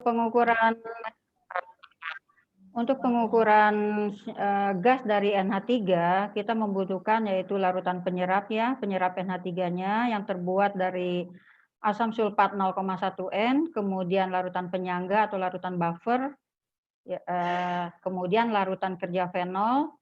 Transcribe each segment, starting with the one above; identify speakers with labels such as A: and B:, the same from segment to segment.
A: pengukuran Untuk pengukuran gas dari NH3, kita membutuhkan yaitu larutan penyerap ya, penyerap NH3-nya yang terbuat dari asam sulfat 0,1 N, kemudian larutan penyangga atau larutan buffer, ya, kemudian larutan kerja fenol,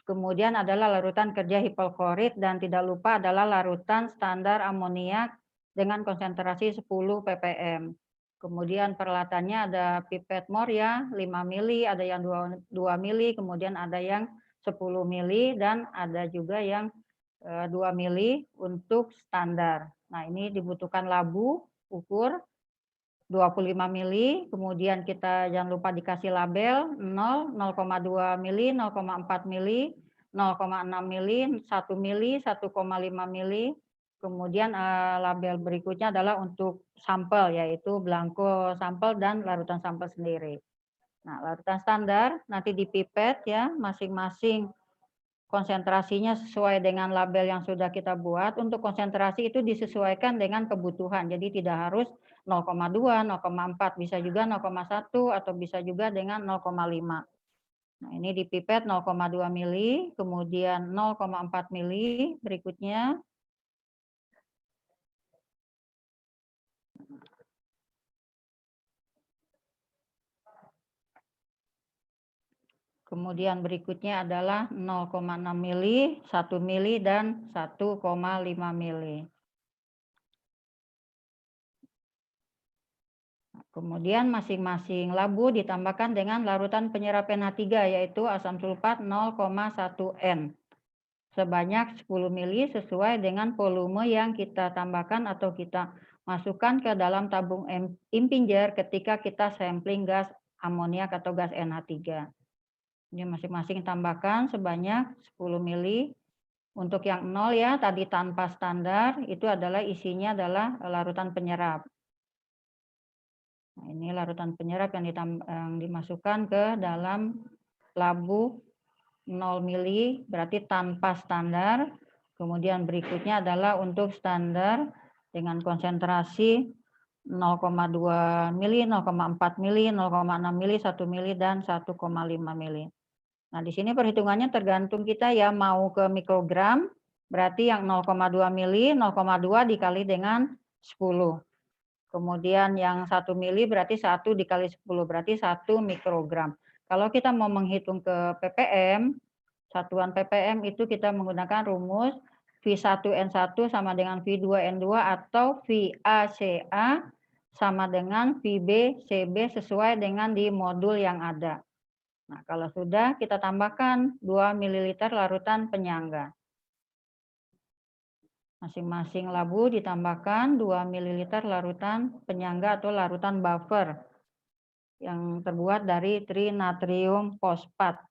A: kemudian adalah larutan kerja hipoklorit, dan tidak lupa adalah larutan standar amoniak dengan konsentrasi 10 ppm. Kemudian peralatannya ada pipet mor ya, 5 mili, ada yang 2 mili, kemudian ada yang 10 mili, dan ada juga yang 2 mili untuk standar. Nah, ini dibutuhkan labu ukur 25 mili, kemudian kita jangan lupa dikasih label 0, 0,2 mili, 0,4 mili, 0,6 mili, 1 mili, 1,5 mili. Kemudian label berikutnya adalah untuk sampel, yaitu blanko sampel dan larutan sampel sendiri. Nah, larutan standar nanti dipipet ya, masing-masing konsentrasinya sesuai dengan label yang sudah kita buat. Untuk konsentrasi itu disesuaikan dengan kebutuhan. Jadi tidak harus 0,2, 0,4, bisa juga 0,1 atau bisa juga dengan 0,5. Nah, ini dipipet 0,2 mili, kemudian 0,4 mili berikutnya. Kemudian berikutnya adalah 0,6 mili, 1 mili, dan 1,5 mili. Kemudian masing-masing labu ditambahkan dengan larutan penyerap NH3 yaitu asam sulfat 0,1 N sebanyak 10 mili sesuai dengan volume yang kita tambahkan atau kita masukkan ke dalam tabung impinjer ketika kita sampling gas amoniak atau gas NH3. Ini masing-masing tambahkan sebanyak 10 mili. Untuk yang 0 ya, tadi tanpa standar, itu adalah isinya adalah larutan penyerap. Nah, ini larutan penyerap yang dimasukkan ke dalam labu 0 mili, berarti tanpa standar. Kemudian berikutnya adalah untuk standar dengan konsentrasi 0,2 mili, 0,4 mili, 0,6 mili, 1 mili, dan 1,5 mili. Nah, di sini perhitungannya tergantung kita ya, mau ke mikrogram, berarti yang 0,2 mili, 0,2 dikali dengan 10. Kemudian yang 1 mili berarti 1 dikali 10, berarti 1 mikrogram. Kalau kita mau menghitung ke ppm, satuan ppm itu kita menggunakan rumus V1N1 sama dengan V2N2 atau VACA sama dengan VB-CB sesuai dengan di modul yang ada. Nah, kalau sudah kita tambahkan 2 ml larutan penyangga. Masing-masing labu ditambahkan 2 ml larutan penyangga atau larutan buffer yang terbuat dari trinatrium fosfat.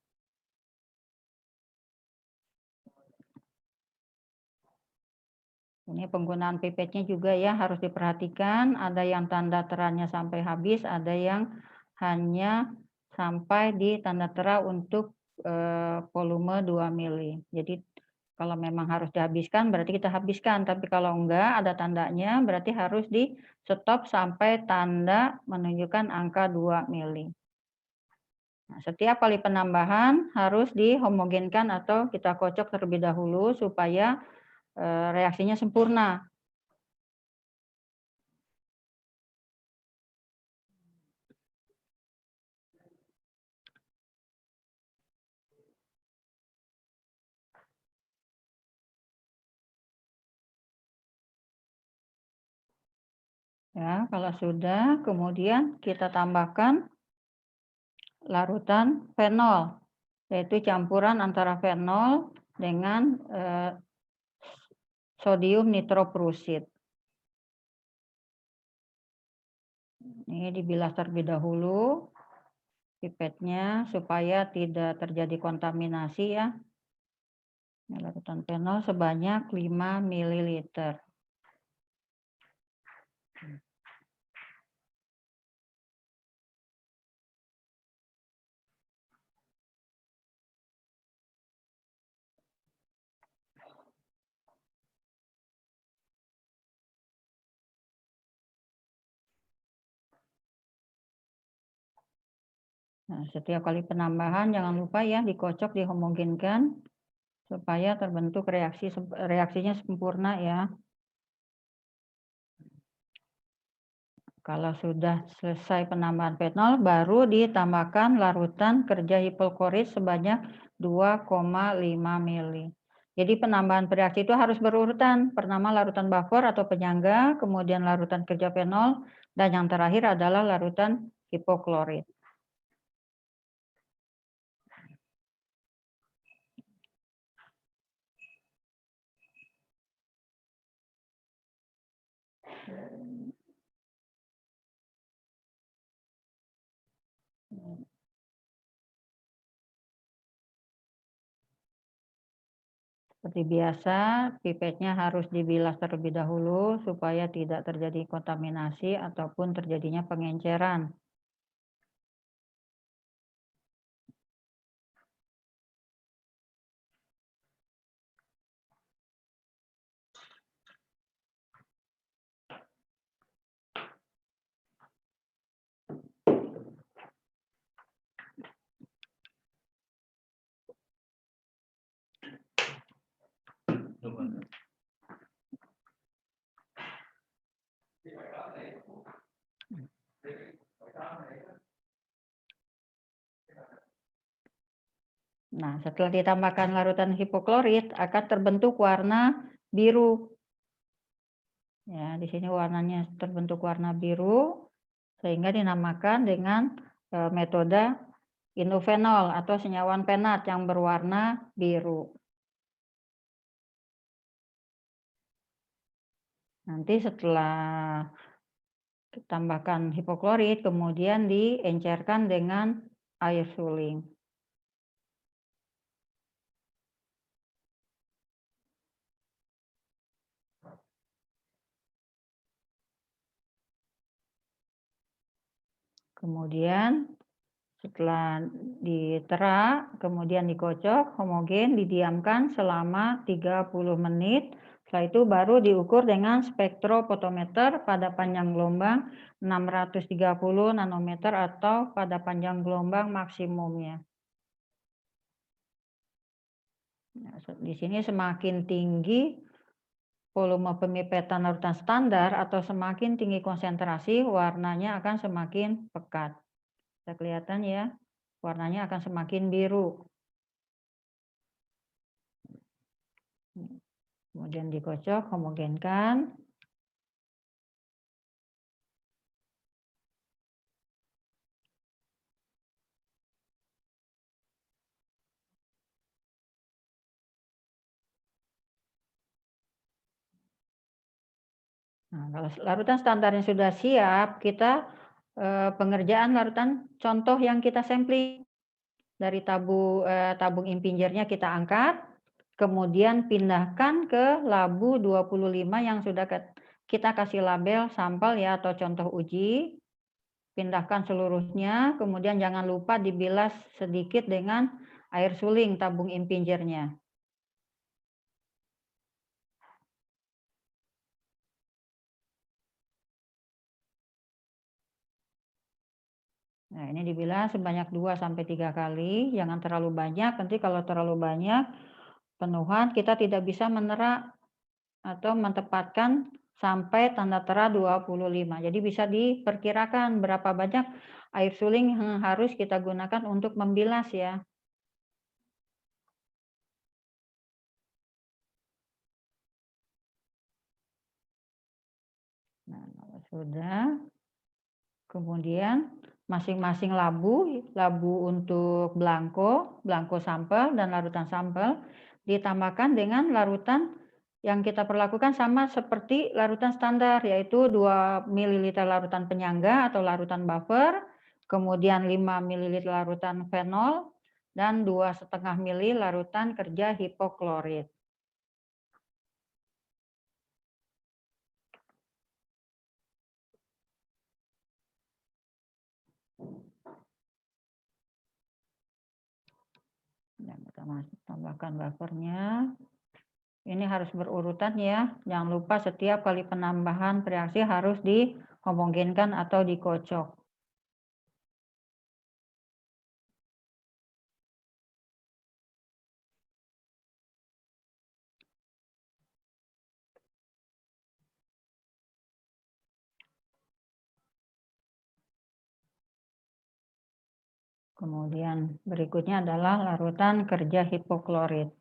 A: Ini penggunaan pipetnya juga ya harus diperhatikan, ada yang tanda teranya sampai habis, ada yang hanya sampai di tanda tera untuk volume 2 mili. Jadi kalau memang harus dihabiskan berarti kita habiskan, tapi kalau enggak ada tandanya berarti harus di stop sampai tanda menunjukkan angka 2 mili. Nah, setiap kali penambahan harus dihomogenkan atau kita kocok terlebih dahulu supaya reaksinya sempurna. Ya, kalau sudah, kemudian kita tambahkan larutan fenol, yaitu campuran antara fenol dengan sodium nitroprusid. Ini dibilas terlebih dahulu pipetnya supaya tidak terjadi kontaminasi ya. Ini larutan fenol sebanyak 5 ml. Nah, setiap kali penambahan jangan lupa ya dikocok, dihomogenkan supaya terbentuk reaksinya sempurna ya. Kalau sudah selesai penambahan fenol, baru ditambahkan larutan kerja hipoklorit sebanyak 2,5 mili. Jadi penambahan bereaksi itu harus berurutan. Pertama larutan buffer atau penyangga, kemudian larutan kerja fenol, dan yang terakhir adalah larutan hipoklorit. Seperti biasa, pipetnya harus dibilas terlebih dahulu supaya tidak terjadi kontaminasi ataupun terjadinya pengenceran. Nah, setelah ditambahkan larutan hipoklorit akan terbentuk warna biru. Ya, di sini warnanya terbentuk warna biru sehingga dinamakan dengan metode indofenol atau senyawa penat yang berwarna biru. Nanti setelah ditambahkan hipoklorit kemudian diencerkan dengan air suling. Kemudian setelah ditera, kemudian dikocok, homogen, didiamkan selama 30 menit. Setelah itu baru diukur dengan spektrofotometer pada panjang gelombang 630 nanometer atau pada panjang gelombang maksimumnya. Nah, di sini semakin tinggi volume pemipetan larutan standar atau semakin tinggi konsentrasi, warnanya akan semakin pekat. Bisa kelihatan ya, warnanya akan semakin biru. Kemudian dikocok, homogenkan. Nah, kalau larutan standarnya sudah siap, kita pengerjaan larutan contoh yang kita sampling dari tabung impinjernya kita angkat, kemudian pindahkan ke labu 25 yang sudah kita kasih label sampel ya atau contoh uji. Pindahkan seluruhnya, kemudian jangan lupa dibilas sedikit dengan air suling tabung impinjernya. Nah, ini dibilas sebanyak 2-3 kali, jangan terlalu banyak, nanti kalau terlalu banyak penuhan kita tidak bisa menera atau mentepatkan sampai tanda tera 25. Jadi bisa diperkirakan berapa banyak air suling yang harus kita gunakan untuk membilas ya. Nah, kalau sudah, kemudian masing-masing labu untuk belangko sampel dan larutan sampel ditambahkan dengan larutan yang kita perlakukan sama seperti larutan standar, yaitu 2 ml larutan penyangga atau larutan buffer, kemudian 5 ml larutan fenol, dan 2,5 ml larutan kerja hipoklorit. Yang pertama tambahkan buffernya. Ini harus berurutan ya. Jangan lupa setiap kali penambahan reaksi harus dihomogenkan atau dikocok. Kemudian berikutnya adalah larutan kerja hipoklorit.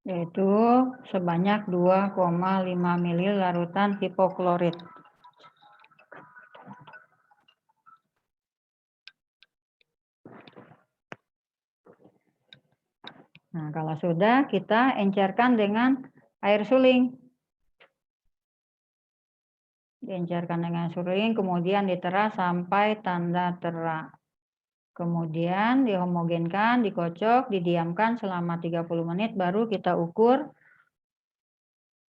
A: Yaitu sebanyak 2,5 mili larutan hipoklorit. Nah, kalau sudah, kita encerkan dengan air suling. Diencerkan dengan suling, kemudian ditera sampai tanda tera. Kemudian dihomogenkan, dikocok, didiamkan selama 30 menit, baru kita ukur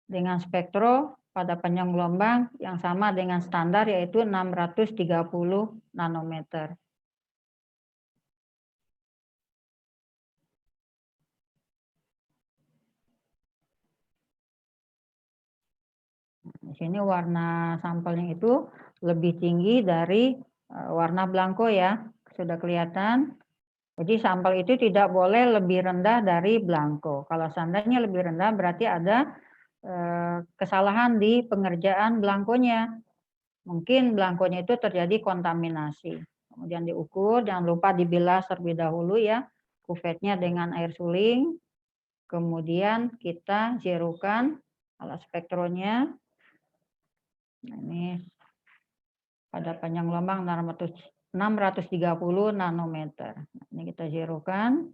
A: dengan spektro pada panjang gelombang yang sama dengan standar, yaitu 630 nanometer. Di sini warna sampelnya itu lebih tinggi dari warna blanko ya, sudah kelihatan. Jadi sampel itu tidak boleh lebih rendah dari blanko. Kalau seandainya lebih rendah berarti ada kesalahan di pengerjaan blankonya. Mungkin blankonya itu terjadi kontaminasi. Kemudian diukur, jangan lupa dibilas terlebih dahulu ya, kuvetnya dengan air suling. Kemudian kita zerokan alat spektronya. Nah, ini pada panjang gelombang 630 nanometer. Ini kita zerokan.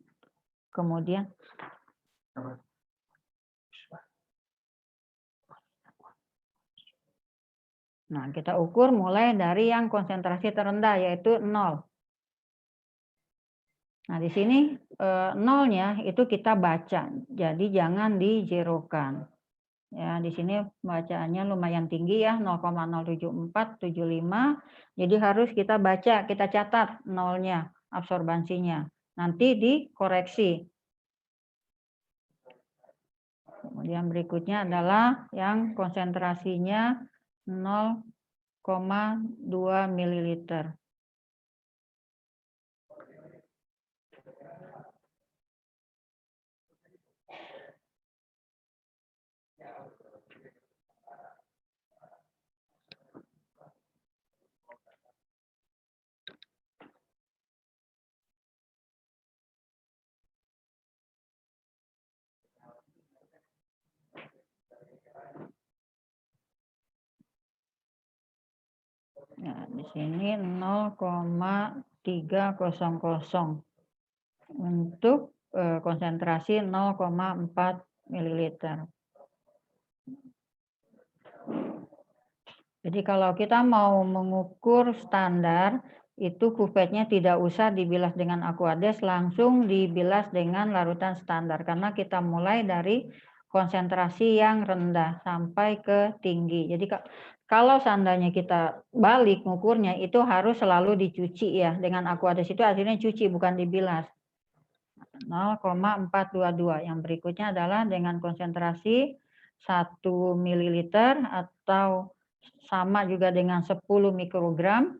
A: Kemudian kita ukur mulai dari yang konsentrasi terendah, yaitu 0. Nah, di sini nolnya itu kita baca, jadi jangan dizerokan. Ya, di sini bacaannya lumayan tinggi ya, 0,07475. Jadi harus kita baca, kita catat nolnya, absorbansinya. Nanti dikoreksi. Kemudian berikutnya adalah yang konsentrasinya 0,2 ml. Nah, di sini 0,300 untuk konsentrasi 0,4 ml. Jadi kalau kita mau mengukur standar, itu kuvetnya tidak usah dibilas dengan Aquades, langsung dibilas dengan larutan standar. Karena kita mulai dari konsentrasi yang rendah sampai ke tinggi. Jadi kalau seandainya kita balik mengukurnya, itu harus selalu dicuci ya. Dengan Aquades itu artinya cuci, bukan dibilas. 0,422. Yang berikutnya adalah dengan konsentrasi 1 ml atau sama juga dengan 10 mikrogram.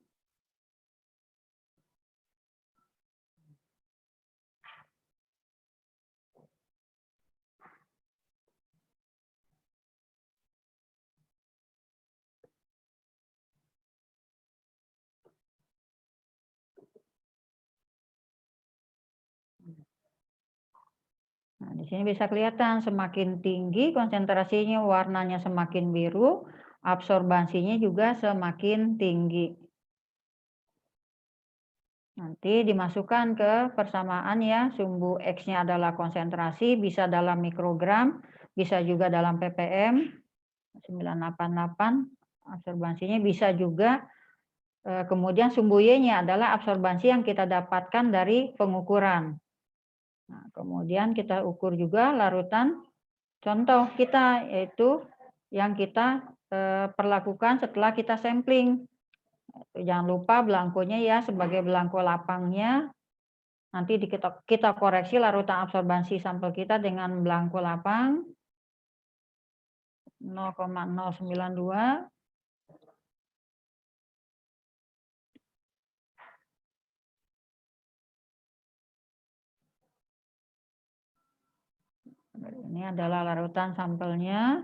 A: Nah, di sini bisa kelihatan semakin tinggi konsentrasinya, warnanya semakin biru, absorbansinya juga semakin tinggi. Nanti dimasukkan ke persamaan ya, sumbu X-nya adalah konsentrasi, bisa dalam mikrogram, bisa juga dalam ppm, 988, absorbansinya bisa juga, kemudian sumbu Y-nya adalah absorbansi yang kita dapatkan dari pengukuran. Nah, kemudian kita ukur juga larutan contoh kita, yaitu yang kita perlakukan setelah kita sampling. Jangan lupa belangkonya ya, sebagai belangko lapangnya. Nanti kita koreksi larutan absorbansi sampel kita dengan belangko lapang. 0,092. Ini adalah larutan sampelnya.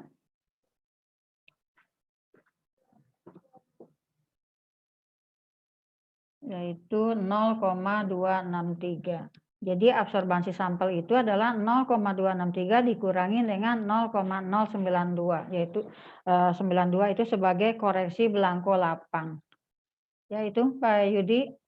A: Yaitu 0,263. Jadi absorbansi sampel itu adalah 0,263 dikurangi dengan 0,092, yaitu 92 itu sebagai koreksi belangko lapang. Ya itu Pak Yudi.